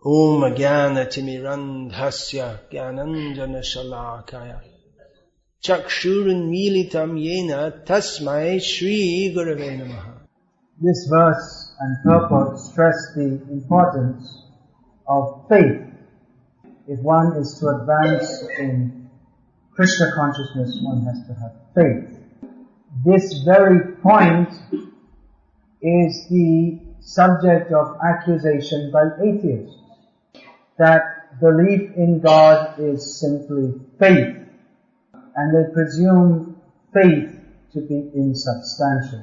Om Jnana-timirandhasya Jnananjana-shalakaya Chakshurunmilitam Yena Tasmai Shri Gurave Namaha. This verse and purport stress the importance of faith. If one is to advance in Krishna consciousness, one has to have faith. This very point is the subject of accusation by atheists, that belief in God is simply faith, and they presume faith to be insubstantial.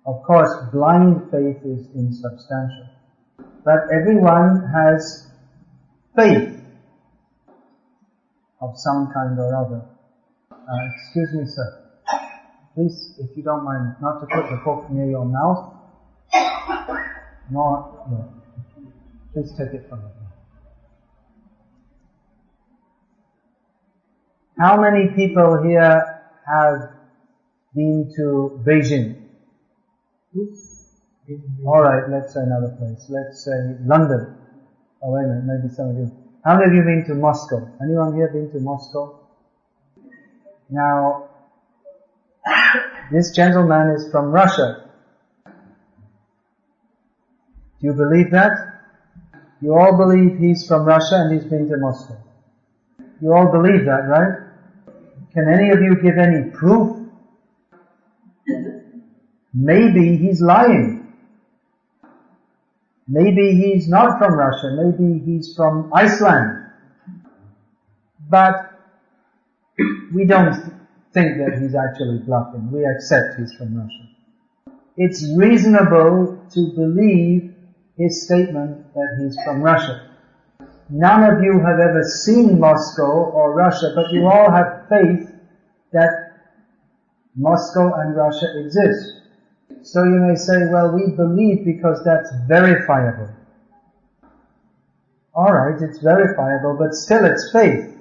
Of course, blind faith is insubstantial, but everyone has faith of some kind or other. Excuse me, sir. Please, if you don't mind, not to put the fork near your mouth. Please take it from me. How many people here have been to Beijing? Alright, let's say another place. Let's say London. Oh wait a minute, maybe some of you. How many of you have been to Moscow? Anyone here been to Moscow? Now, this gentleman is from Russia. Do you believe that? You all believe he's from Russia and he's been to Moscow. You all believe that, right? Can any of you give any proof? Maybe he's lying. Maybe he's not from Russia. Maybe he's from Iceland. But we don't think that he's actually bluffing. We accept he's from Russia. It's reasonable to believe his statement that he's from Russia. None of you have ever seen Moscow or Russia, but you all have faith that Moscow and Russia exist. So you may say, well, we believe because that's verifiable. Alright, it's verifiable, but still it's faith.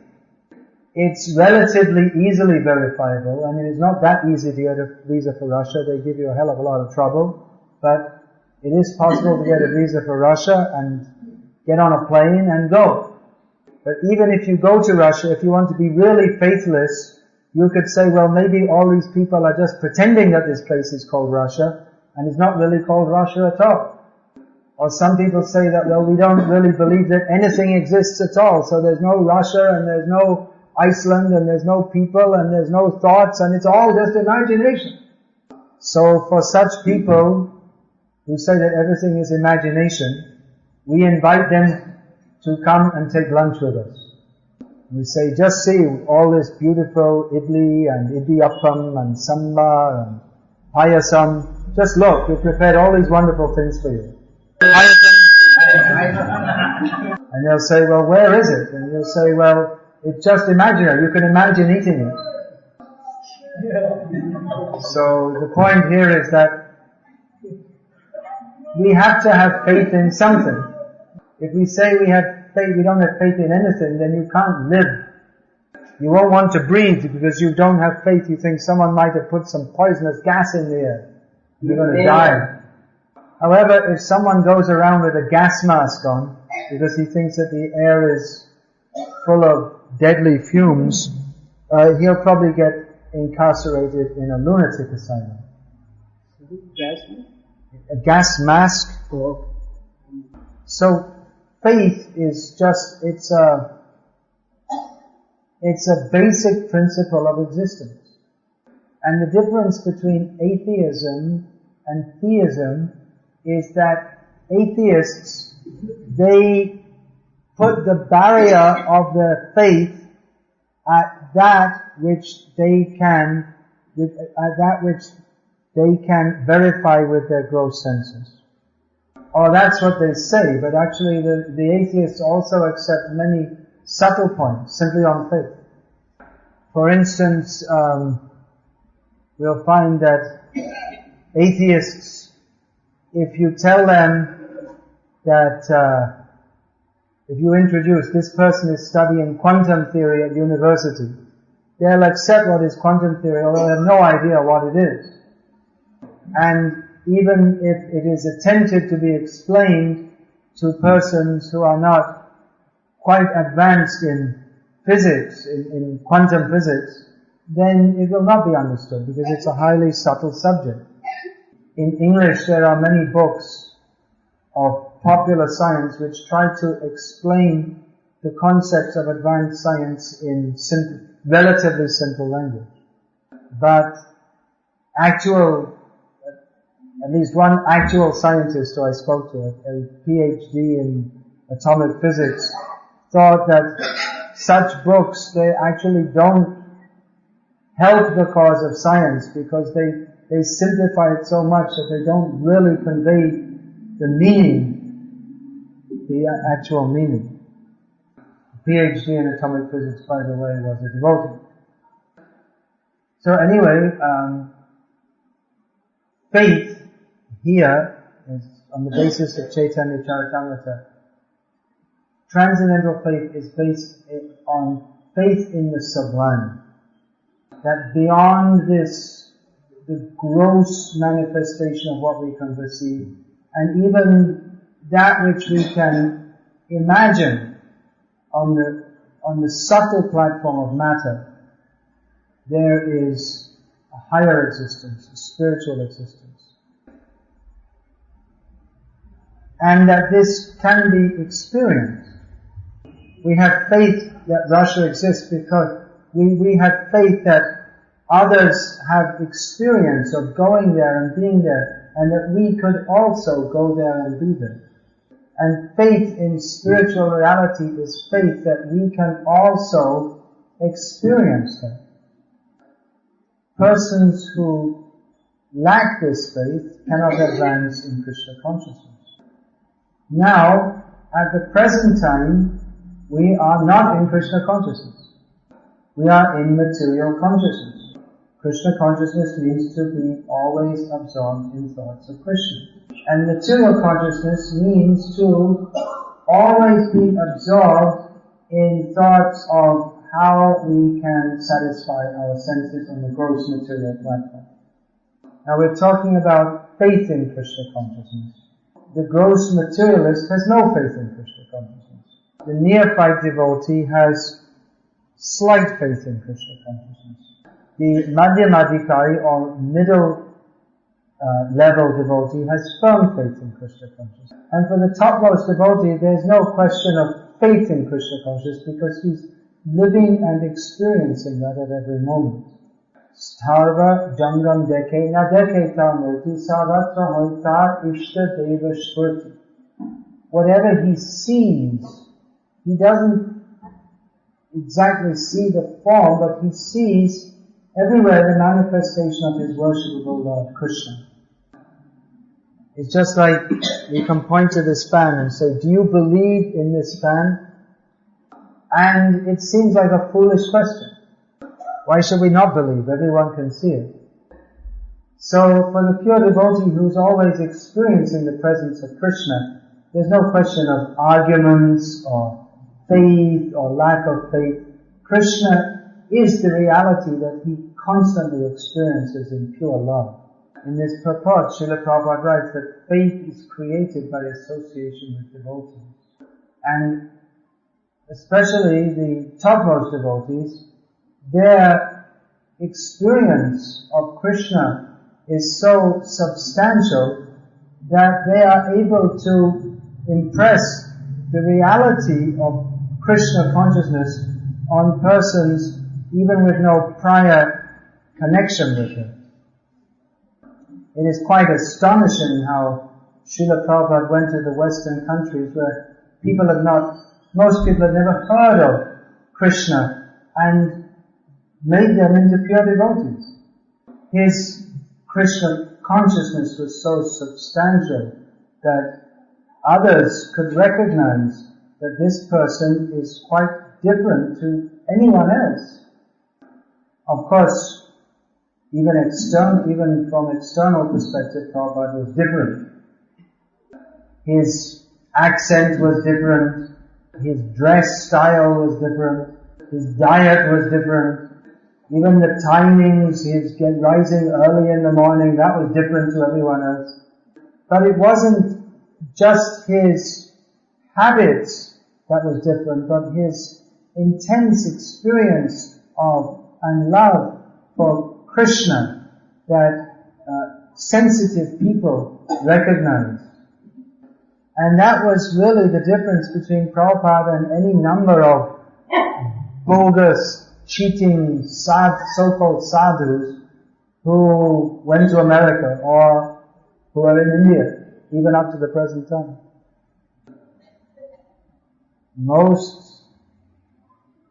It's relatively easily verifiable. I mean, it's not that easy to get a visa for Russia. They give you a hell of a lot of trouble. But it is possible to get a visa for Russia and get on a plane and go. But even if you go to Russia, if you want to be really faithless, you could say, well, maybe all these people are just pretending that this place is called Russia, and it's not really called Russia at all. Or some people say that, well, we don't really believe that anything exists at all, so there's no Russia, and there's no Iceland, and there's no people, and there's no thoughts, and it's all just imagination. So for such people who say that everything is imagination, we invite them to come and take lunch with us. We say, just see all this beautiful idli and idiyappam and samba and payasam. Just look, we prepared all these wonderful things for you. And they'll say, well, where is it? And you'll say, well, it's just imaginary. You can imagine eating it. So the point here is that we have to have faith in something. If we say we have faith, we don't have faith in anything, then you can't live. You won't want to breathe because you don't have faith. You think someone might have put some poisonous gas in the air. You're going to die. However, if someone goes around with a gas mask on because he thinks that the air is full of deadly fumes, he'll probably get incarcerated in a lunatic asylum. A gas mask? So, faith is just, it's a basic principle of existence. And the difference between atheism and theism is that atheists, they put the barrier of their faith at that which they can verify with their gross senses. Or that's what they say, but actually the atheists also accept many subtle points simply on faith. For instance, we'll find that atheists, if you tell them that if you introduce this person is studying quantum theory at university, they'll accept what is quantum theory, although they have no idea what it is. And even if it is attempted to be explained to persons who are not quite advanced in physics, in quantum physics, then it will not be understood because it's a highly subtle subject. In English there are many books of popular science which try to explain the concepts of advanced science in relatively simple language. But at least one actual scientist who I spoke to, a PhD in atomic physics, thought that such books, they actually don't help the cause of science because they simplify it so much that they don't really convey the meaning, the actual meaning. A PhD in atomic physics, by the way, was a devotee. So anyway, faith here is on the basis of Chaitanya Charitamrita. Transcendental faith is based on faith in the sublime. That beyond this, the gross manifestation of what we can perceive, and even that which we can imagine on the subtle platform of matter, there is a higher existence, a spiritual existence. And that this can be experienced. We have faith that Russia exists because we have faith that others have experience of going there and being there, and that we could also go there and be there. And faith in spiritual reality is faith that we can also experience that. Persons who lack this faith cannot advance in Krishna consciousness. Now, at the present time, we are not in Krishna consciousness. We are in material consciousness. Krishna consciousness means to be always absorbed in thoughts of Krishna. And material consciousness means to always be absorbed in thoughts of how we can satisfy our senses on the gross material platform. Now we're talking about faith in Krishna consciousness. The gross materialist has no faith in Krishna consciousness. The neophyte devotee has slight faith in Krishna consciousness. The madhyamadikari or middle level devotee has firm faith in Krishna consciousness. And for the topmost devotee, there's no question of faith in Krishna consciousness because he's living and experiencing that at every moment. Stharva jangam deke na deke ta murti sarvatra hoita ishta deva shvrti. Whatever he sees, he doesn't exactly see the form, but he sees everywhere the manifestation of his worshipable Lord Krishna. It's just like you can point to this fan and say, do you believe in this fan? And it seems like a foolish question. Why should we not believe? Everyone can see it. So for the pure devotee who's always experiencing the presence of Krishna, there's no question of arguments or faith or lack of faith. Krishna is the reality that he constantly experiences in pure love. In this purport, Srila Prabhupada writes that faith is created by association with devotees. And especially the topmost devotees, their experience of Krishna is so substantial that they are able to impress the reality of Krishna consciousness on persons even with no prior connection with it. It is quite astonishing how Srila Prabhupada went to the Western countries where most people have never heard of Krishna and made them into pure devotees. His Krishna consciousness was so substantial that others could recognize that this person is quite different to anyone else. Of course, even from external perspective, Prabhupada was different. His accent was different, his dress style was different, his diet was different. Even the timings, he's rising early in the morning, that was different to everyone else. But it wasn't just his habits that was different, but his intense experience of and love for Krishna that sensitive people recognized. And that was really the difference between Prabhupada and any number of bogus, cheating, so-called sadhus who went to America or who are in India, even up to the present time. Most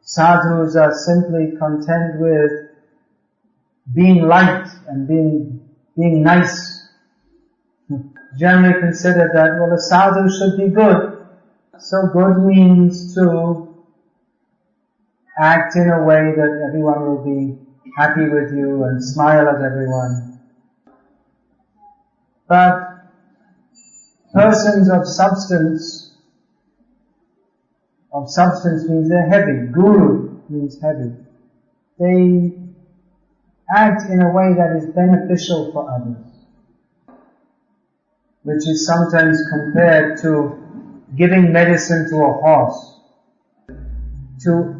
sadhus are simply content with being liked and being nice. Generally consider that, well, a sadhu should be good. So good means to act in a way that everyone will be happy with you and smile at everyone. But persons of substance means they're heavy. Guru means heavy. They act in a way that is beneficial for others, which is sometimes compared to giving medicine to a horse. To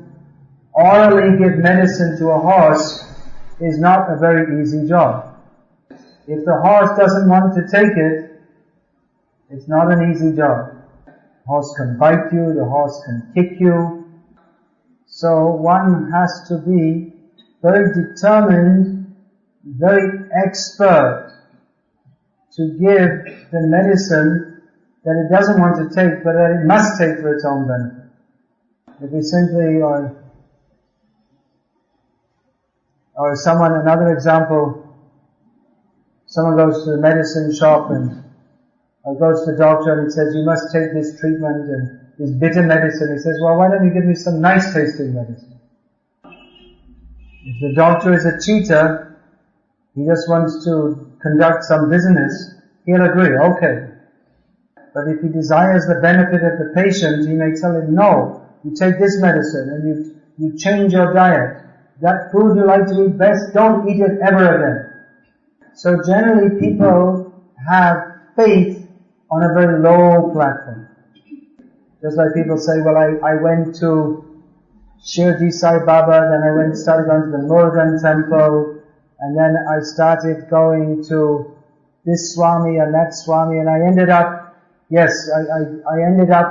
orally give medicine to a horse is not a very easy job. If the horse doesn't want to take it, it's not an easy job. The horse can bite you, the horse can kick you. So one has to be very determined, very expert to give the medicine that it doesn't want to take, but that it must take for its own benefit. If we simply, or another example, someone goes to the medicine shop or goes to the doctor and he says, you must take this treatment and this bitter medicine. He says, well, why don't you give me some nice tasting medicine? If the doctor is a cheater, he just wants to conduct some business, he'll agree, okay. But if he desires the benefit of the patient, he may tell him, no, you take this medicine and you change your diet. That food you like to eat best, don't eat it ever again. So generally people have faith on a very low platform. Just like people say, well, I went to Shirdi Sai Baba, then I started going to the Murugan temple, and then I started going to this Swami and that Swami, and I ended up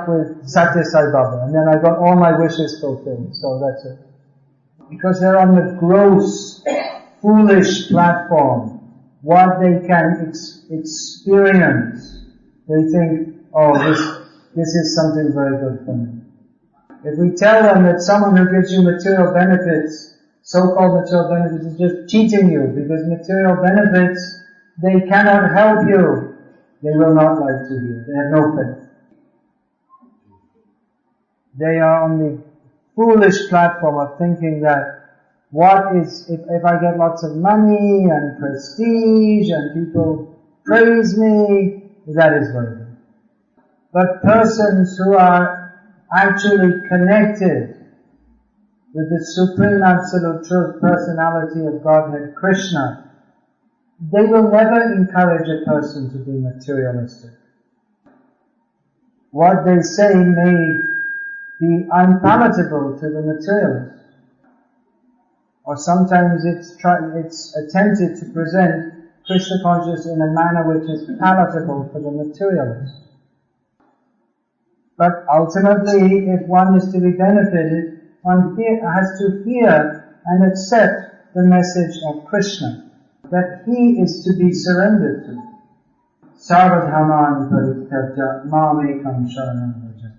with Satya Sai Baba, and then I got all my wishes fulfilled. So that's it. Because they're on the gross, foolish platform, what they can experience, they think, oh, this is something very good for me. If we tell them that someone who gives you material benefits, so-called material benefits, is just cheating you, because material benefits, they cannot help you, they will not like to hear. They have no faith. They are on the foolish platform of thinking that if I get lots of money and prestige and people praise me, that is very good. But persons who are actually connected with the Supreme Absolute Truth Personality of Godhead, Krishna, they will never encourage a person to be materialistic. What they say may be unpalatable to the materialist. Or sometimes it's attempted to present Krishna consciousness in a manner which is palatable for the materialist. But ultimately, if one is to be benefited, one has to hear and accept the message of Krishna, that he is to be surrendered to. Sarvadhaman parityajya mamekam sharanam vraja.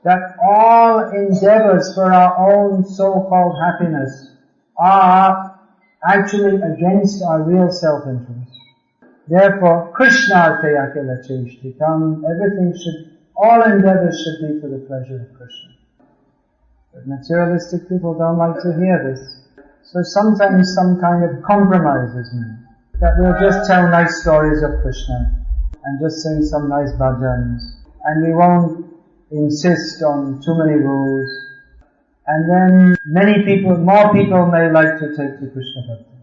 That all endeavors for our own so-called happiness are actually against our real self-interest. Therefore, Krishna Artayakela Cheshtikam, all endeavors should be for the pleasure of Krishna. But materialistic people don't like to hear this. So sometimes some kind of compromise is made. That we'll just tell nice stories of Krishna and just sing some nice bhajans, and we won't insist on too many rules. and then more people may like to take to Krishna Bhakti.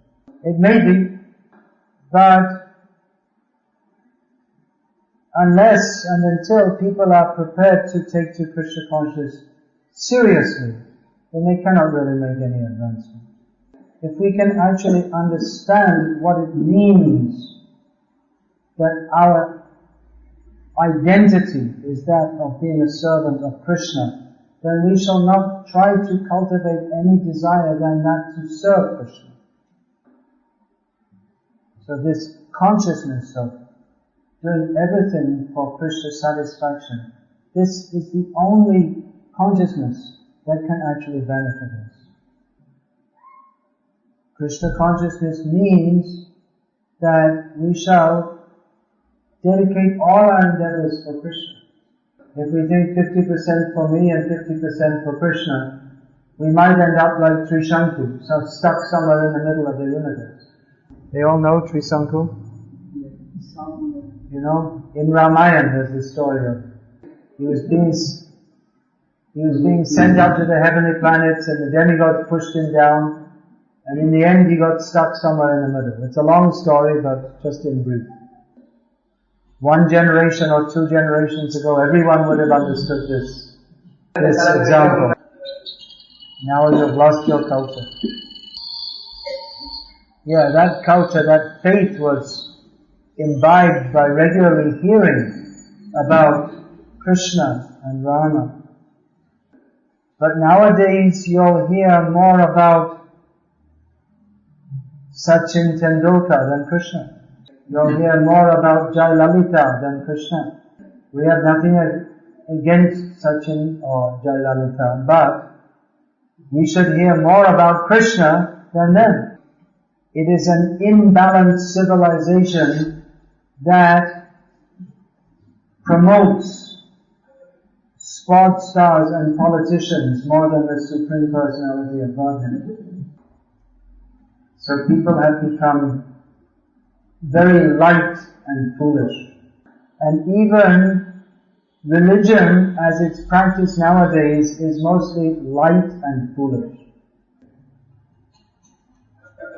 It may be, but unless and until people are prepared to take to Krishna consciousness seriously, then they cannot really make any advancement. If we can actually understand what it means that our identity is that of being a servant of Krishna, then we shall not try to cultivate any desire than that to serve Krishna. So this consciousness of doing everything for Krishna's satisfaction, this is the only consciousness that can actually benefit us. Krishna consciousness means that we shall dedicate all our endeavors for Krishna. If we think 50% for me and 50% for Krishna, we might end up like Trishanku, so stuck somewhere in the middle of the universe. They all know Trisanku? You know, in Ramayana there's this story of he was being sent up to the heavenly planets and the demigods pushed him down, and in the end he got stuck somewhere in the middle. It's a long story, but just in brief. One generation or two generations ago, everyone would have understood this example. Now you've lost your culture. Yeah, that culture, that faith was imbibed by regularly hearing about Krishna and Rama. But nowadays you'll hear more about Sachin Tendulkar than Krishna. You'll hear more about Jai Lalita than Krishna. We have nothing against Sachin or Jai Lalita, but we should hear more about Krishna than them. It is an imbalanced civilization that promotes sports stars and politicians more than the Supreme Personality of Godhead. So people have become very light and foolish. And even religion as it's practiced nowadays is mostly light and foolish.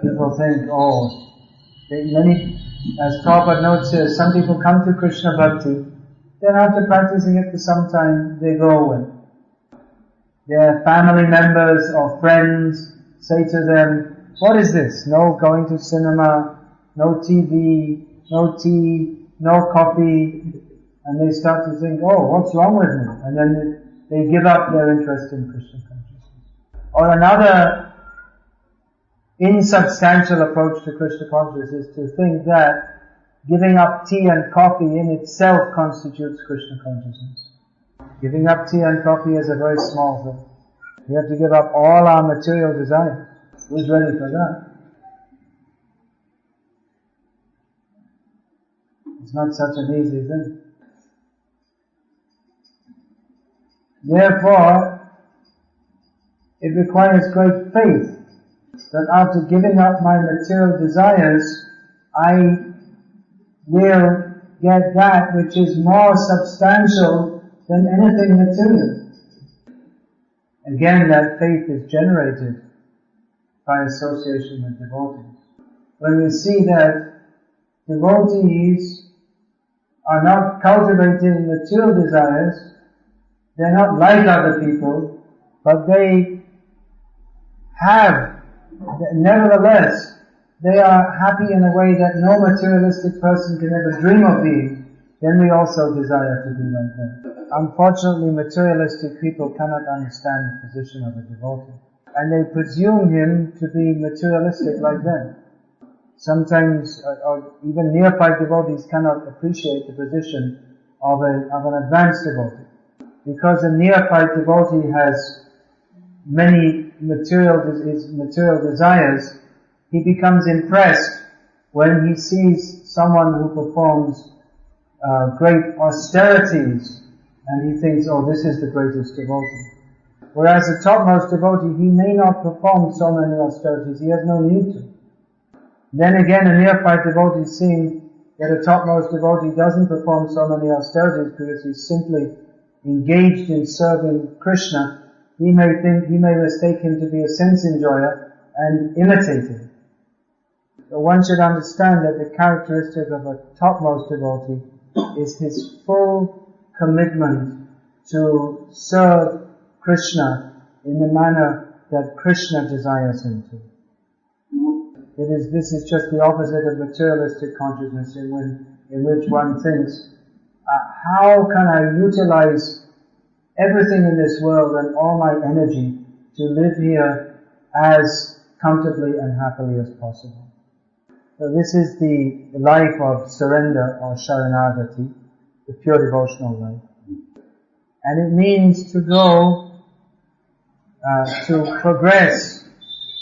People think, as Prabhupada notes here, some people come to Krishna Bhakti, then after practicing it for some time, they go away. Their family members or friends say to them, what is this? No going to cinema, no TV, no tea, no coffee, and they start to think, what's wrong with me? And then they give up their interest in Krishna consciousness. Or another insubstantial approach to Krishna consciousness is to think that giving up tea and coffee in itself constitutes Krishna consciousness. Giving up tea and coffee is a very small thing. We have to give up all our material desires. Who's ready for that? It's not such an easy thing. Therefore, it requires great faith that after giving up my material desires, I will get that which is more substantial than anything material. Again, that faith is generated by association with devotees. When we see that devotees are not cultivating material desires, they're not like other people, but they have, nevertheless, they are happy in a way that no materialistic person can ever dream of being, then we also desire to be like that. Unfortunately, materialistic people cannot understand the position of a devotee, and they presume him to be materialistic like them. Sometimes, or even neophyte devotees cannot appreciate the position of an advanced devotee. Because a neophyte devotee has many material desires, he becomes impressed when he sees someone who performs great austerities, and he thinks, this is the greatest devotee. Whereas the topmost devotee, he may not perform so many austerities, he has no need to. Then again, a neophyte devotee seeing that a topmost devotee doesn't perform so many austerities because he's simply engaged in serving Krishna, he may mistake him to be a sense enjoyer and imitate him. So one should understand that the characteristic of a topmost devotee is his full commitment to serve Krishna in the manner that Krishna desires him to. This is just the opposite of materialistic consciousness in which one thinks, how can I utilize everything in this world and all my energy to live here as comfortably and happily as possible. So this is the life of surrender or sharanagati, the pure devotional life. And it means to go, to progress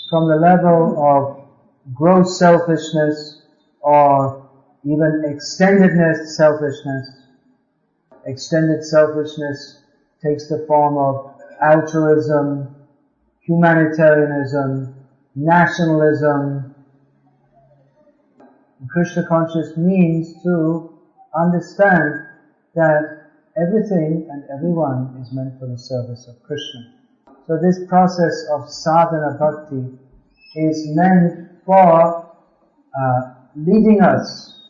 from the level of gross selfishness or even extendedness selfishness. Extended selfishness takes the form of altruism, humanitarianism, nationalism. Krishna conscious means to understand that everything and everyone is meant for the service of Krishna. So this process of sadhana bhakti is meant for leading us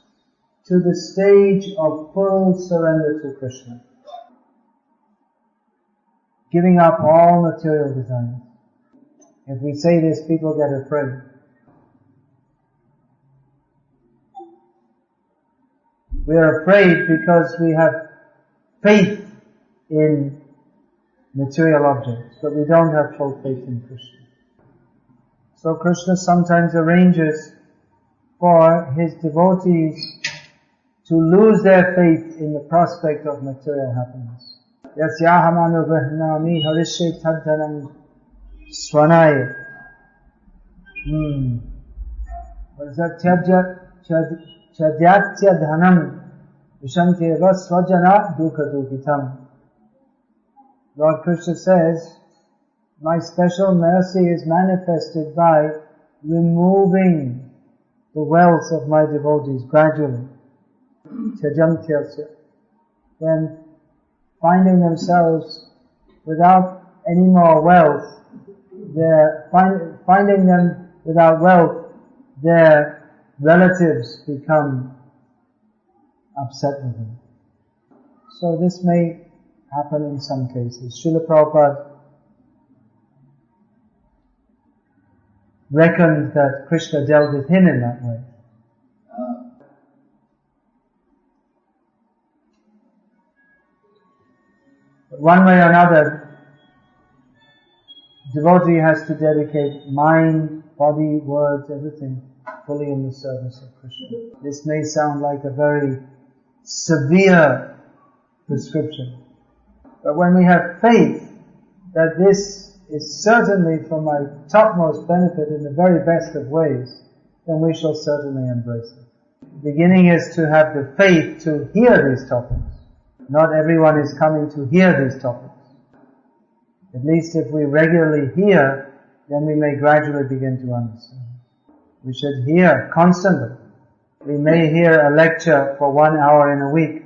to the stage of full surrender to Krishna. Giving up all material desires. If we say this, people get afraid. We are afraid because we have faith in material objects, but we don't have full faith in Krishna. So Krishna sometimes arranges for his devotees to lose their faith in the prospect of material happiness. Yasyaham anuvahnami harishe tadhanam swanaya. What is that? Chadyatya dhanam vishamteva swajana dukha dukitam. Lord Krishna says, my special mercy is manifested by removing the wealth of my devotees gradually. Then finding themselves without any more wealth, finding them without wealth, their relatives become upset with them. So this may happen in some cases. Srila Prabhupada reckoned that Krishna dealt with him in that way. But one way or another, devotee has to dedicate mind, body, words, everything fully in the service of Krishna. This may sound like a very severe prescription, but when we have faith that this is certainly for my topmost benefit in the very best of ways, then we shall certainly embrace it. The beginning is to have the faith to hear these topics. Not everyone is coming to hear these topics. At least if we regularly hear, then we may gradually begin to understand. We should hear constantly. We may hear a lecture for 1 hour in a week,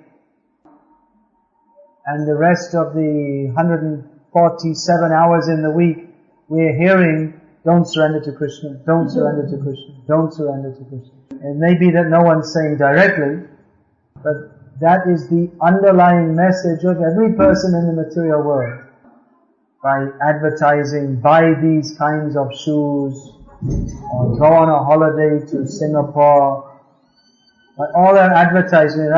and the rest of the 147 hours in the week, we're hearing, don't surrender to Krishna, don't surrender to Krishna, don't surrender to Krishna. It may be that no one's saying directly, but that is the underlying message of every person in the material world. By advertising, buy these kinds of shoes, or go on a holiday to Singapore. But all that advertising,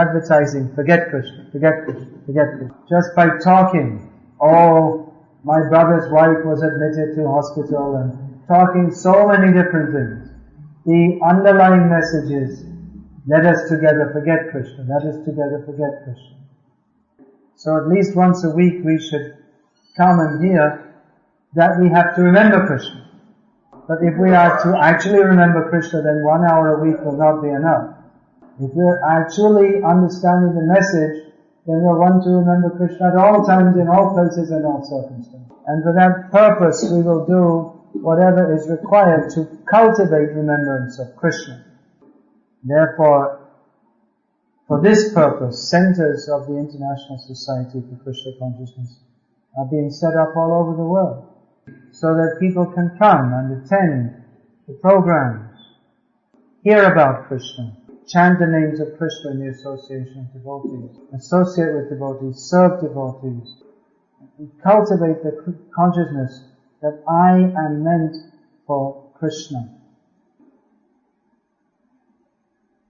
forget Krishna, forget Krishna, forget Krishna. Just by talking, oh, my brother's wife was admitted to hospital, and talking so many different things. The underlying message is, let us together forget Krishna, let us together forget Krishna. So at least once a week we should come and hear that we have to remember Krishna. But if we are to actually remember Krishna, then 1 hour a week will not be enough. If we're actually understanding the message, then we'll want to remember Krishna at all times, in all places, and all circumstances. And for that purpose, we will do whatever is required to cultivate remembrance of Krishna. Therefore, for this purpose, centers of the International Society for Krishna Consciousness are being set up all over the world so that people can come and attend the programs, hear about Krishna, chant the names of Krishna in the association of devotees, associate with devotees, serve devotees, and cultivate the consciousness that I am meant for Krishna.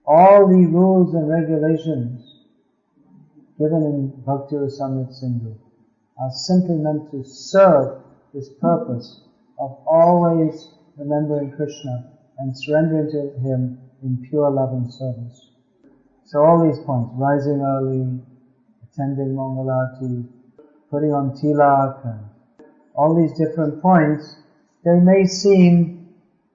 All the rules and regulations given in Bhakti Rasamrita Sindhu are simply meant to serve this purpose of always remembering Krishna and surrendering to Him in pure love and service. So all these points, rising early, attending Mangalarti, putting on tilak, and all these different points, they may seem,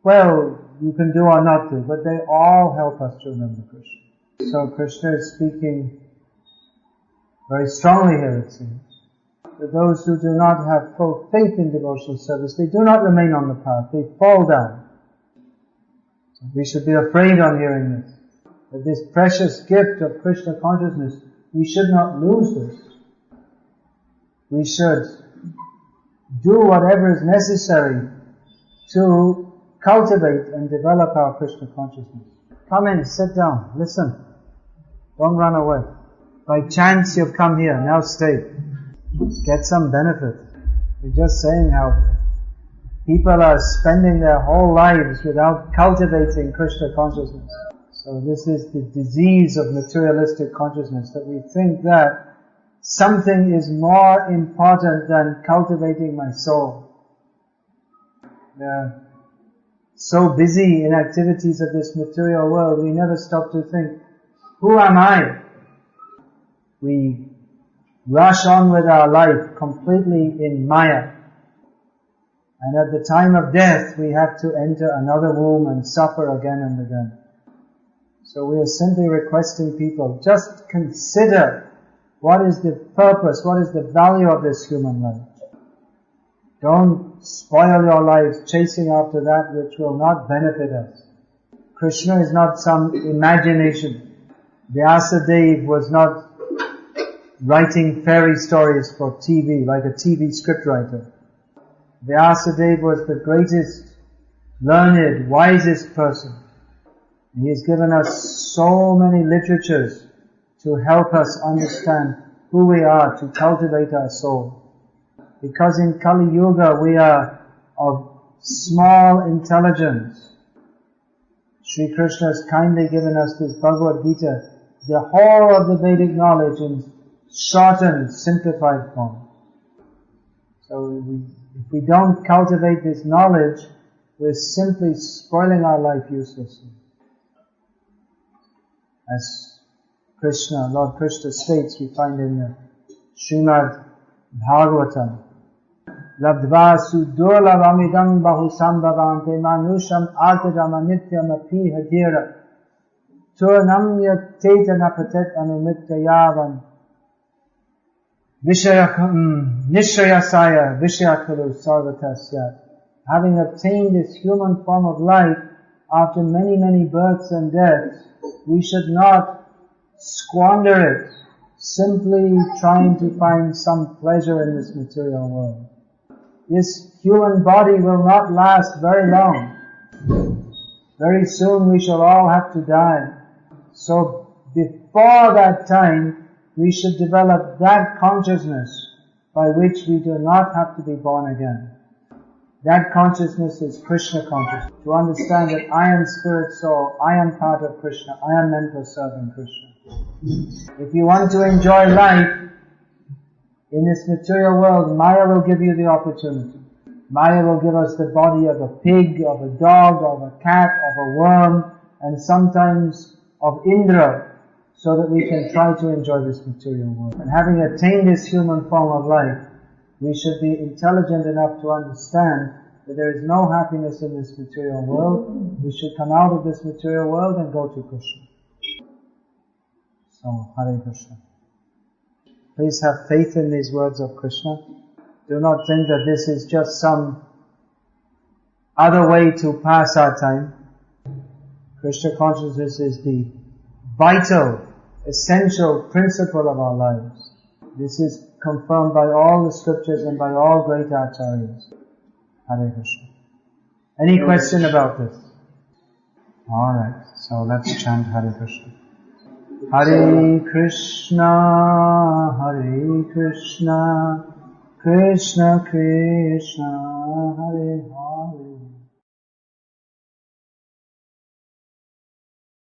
well, you can do or not do, but they all help us to remember Krishna. So Krishna is speaking very strongly here, it seems. For those who do not have full faith in devotional service, they do not remain on the path, they fall down. So we should be afraid on hearing this, that this precious gift of Krishna consciousness, we should not lose this. We should do whatever is necessary to cultivate and develop our Krishna consciousness. Come in, sit down, listen. Don't run away. By chance you've come here, now stay. Get some benefit. We're just saying how people are spending their whole lives without cultivating Krishna consciousness. So this is the disease of materialistic consciousness, that we think that something is more important than cultivating my soul. They're so busy in activities of this material world, we never stop to think, who am I? We rush on with our life completely in Maya. And at the time of death, we have to enter another womb and suffer again and again. So we are simply requesting people, just consider what is the purpose, what is the value of this human life. Don't spoil your lives chasing after that which will not benefit us. Krishna is not some imagination. Vyasadeva was not writing fairy stories for TV, like a TV scriptwriter. Vyasadeva was the greatest, learned, wisest person. He has given us so many literatures to help us understand who we are, to cultivate our soul. Because in Kali Yuga we are of small intelligence. Sri Krishna has kindly given us this Bhagavad-gita, the whole of the Vedic knowledge in shortened, simplified form. So if we don't cultivate this knowledge, we're simply spoiling our life uselessly. As Krishna, Lord Krishna states, we find in the Srimad Bhagavatam, Labdva sudurlavamidam bahusambhavante manusham artajama nityam api hadira turnamya tetana patet anumityayavam Nishayasaya Vishayakalu Sarvatasya. Having obtained this human form of life after many, many births and deaths, we should not squander it, simply trying to find some pleasure in this material world. This human body will not last very long. Very soon we shall all have to die. So before that time, we should develop that consciousness by which we do not have to be born again. That consciousness is Krishna consciousness. To understand that I am spirit soul, I am part of Krishna, I am meant for serving Krishna. If you want to enjoy life in this material world, Maya will give you the opportunity. Maya will give us the body of a pig, of a dog, of a cat, of a worm, and sometimes of Indra, so that we can try to enjoy this material world. And having attained this human form of life, we should be intelligent enough to understand that there is no happiness in this material world. We should come out of this material world and go to Krishna. So, Hare Krishna. Please have faith in these words of Krishna. Do not think that this is just some other way to pass our time. Krishna consciousness is the vital, essential principle of our lives. This is confirmed by all the scriptures and by all great acharyas. Hare Krishna. Any question about this? Alright, so let's chant Hare Krishna. Hare Krishna, Hare Krishna, Krishna Krishna, Hare Hare,